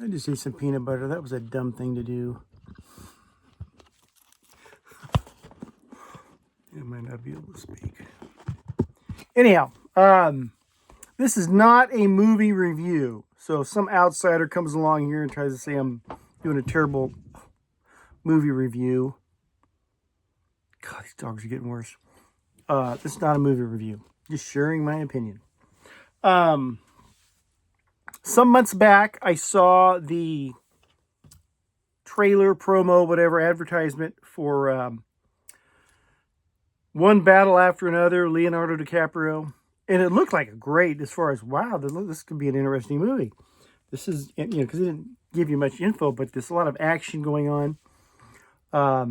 I just ate some peanut butter. That was a dumb thing to do. I might not be able to speak. Anyhow, this is not a movie review. So if some outsider comes along here and tries to say I'm doing a terrible movie review, God, these dogs are getting worse. This is not a movie review. Just sharing my opinion. Some months back, I saw the trailer, promo, whatever, advertisement for One Battle After Another, Leonardo DiCaprio. And it looked like a great, as far as, wow, this could be an interesting movie. This is, because it didn't give you much info, but there's a lot of action going on. I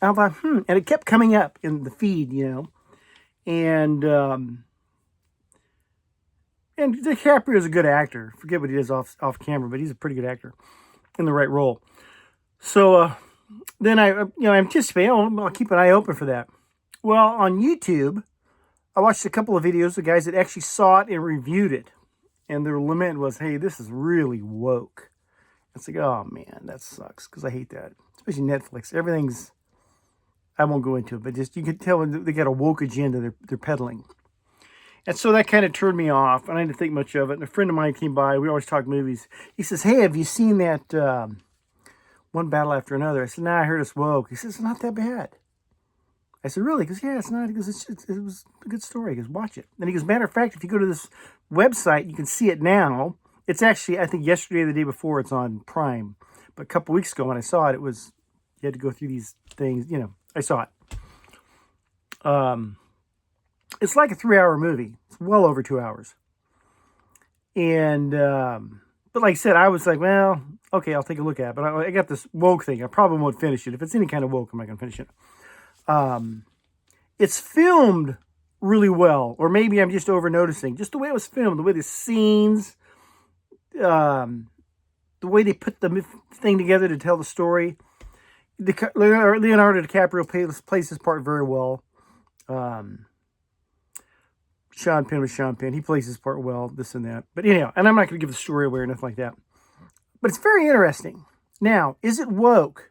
thought, and it kept coming up in the feed, and DiCaprio is a good actor. Forget what he does off camera, but he's a pretty good actor in the right role. So then I anticipate, I'll keep an eye open for that. Well, on YouTube, I watched a couple of videos of guys that actually saw it and reviewed it. And their lament was, hey, this is really woke. It's like, oh, man, that sucks, because I hate that. Especially Netflix. Everything's, I won't go into it, but just you can tell they got a woke agenda they're peddling. And so that kind of turned me off, and I didn't think much of it. And a friend of mine came by. We always talk movies. He says, hey, have you seen that One Battle After Another? I said, nah, I heard it's woke. He says, it's not that bad. I said, really? He goes, yeah, it's not. He goes, it was a good story. He goes, watch it. And he goes, matter of fact, if you go to this website, you can see it now. It's actually, I think yesterday or the day before, it's on Prime. But a couple weeks ago when I saw it, it was, you had to go through these things. I saw it. It's like a 3-hour movie. It's well over 2 hours. And, but like I said, I was like, well, okay, I'll take a look at it. But I got this woke thing. I probably won't finish it. If it's any kind of woke, I'm not going to finish it. It's filmed really well, or maybe I'm just over noticing just the way it was filmed, the way the scenes, the way they put the thing together to tell the story. Leonardo DiCaprio plays his part very well. Sean Penn was Sean Penn. He plays his part well, this and that. But anyhow, and I'm not going to give the story away or nothing like that. But it's very interesting. Now, is it woke?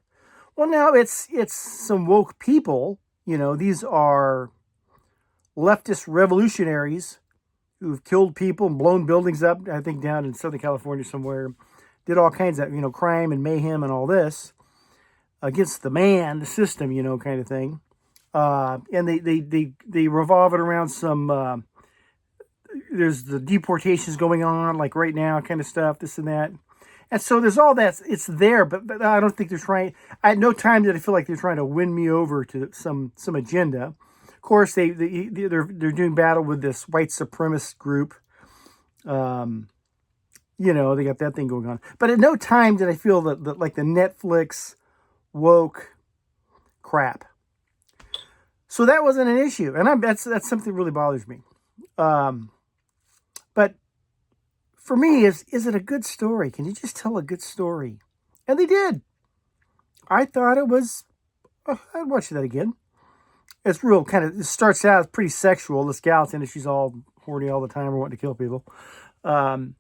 Well, now it's some woke people. These are leftist revolutionaries who've killed people and blown buildings up, I think down in Southern California somewhere. Did all kinds of, crime and mayhem and all this against the man, the system, kind of thing. And they revolve it around some, there's the deportations going on, like right now, kind of stuff, this and that. And so there's all that, it's there, but I don't think they're trying, at no time did I feel like they're trying to win me over to some agenda. Of course, they're doing battle with this white supremacist group. They got that thing going on. But at no time did I feel that like the Netflix woke crap. So that wasn't an issue. And that's something that really bothers me. But for me, is it a good story? Can you just tell a good story? And they did. I thought it was, I'd watch that again. It's real kind of, it starts out pretty sexual. This gal's in it, she's all horny all the time or wanting to kill people. And,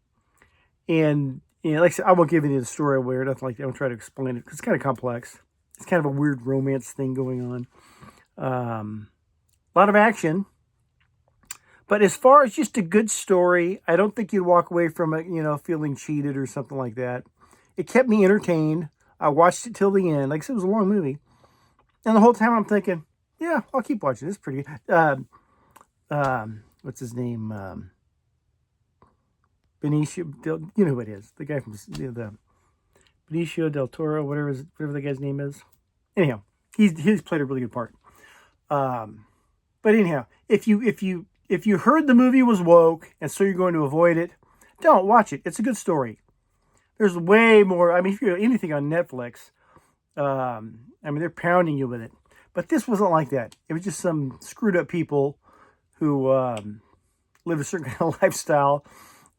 like I said, I won't give any of the story away or nothing like that. I won't try to explain it because it's kind of complex. It's kind of a weird romance thing going on. A lot of action. But as far as just a good story, I don't think you'd walk away from it, feeling cheated or something like that. It kept me entertained. I watched it till the end. Like I said, it was a long movie. And the whole time I'm thinking, yeah, I'll keep watching. It's pretty good. What's his name? Benicio, you know who it is. The guy from the Benicio del Toro, whatever the guy's name is. Anyhow, he's played a really good part. But anyhow, if you heard the movie was woke and so you're going to avoid it, don't watch it. It's a good story. There's way more. I mean, if you're anything on Netflix, they're pounding you with it. But this wasn't like that. It was just some screwed up people who live a certain kind of lifestyle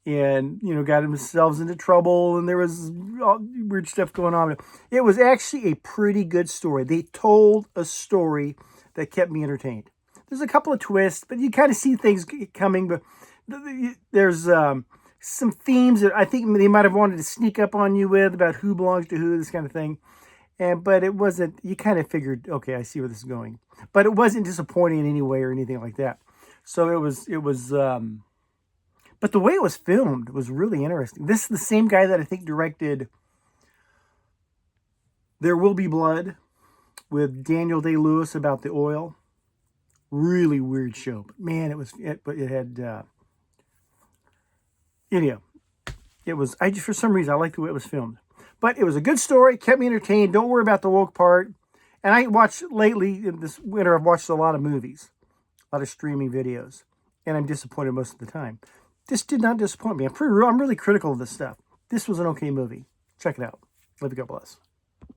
and, got themselves into trouble. And there was all weird stuff going on. It was actually a pretty good story. They told a story that kept me entertained. There's a couple of twists, but you kind of see things coming. But there's some themes that I think they might have wanted to sneak up on you with about who belongs to who, this kind of thing. But it wasn't, you kind of figured, okay, I see where this is going. But it wasn't disappointing in any way or anything like that. So but the way it was filmed was really interesting. This is the same guy that I think directed There Will Be Blood with Daniel Day-Lewis about the oil. Really weird show. But man, it had, anyhow, for some reason, I liked the way it was filmed. But it was a good story, kept me entertained. Don't worry about the woke part. And I watched lately, in this winter, I've watched a lot of movies, a lot of streaming videos. And I'm disappointed most of the time. This did not disappoint me. I'm really critical of this stuff. This was an okay movie. Check it out. Love you, God bless.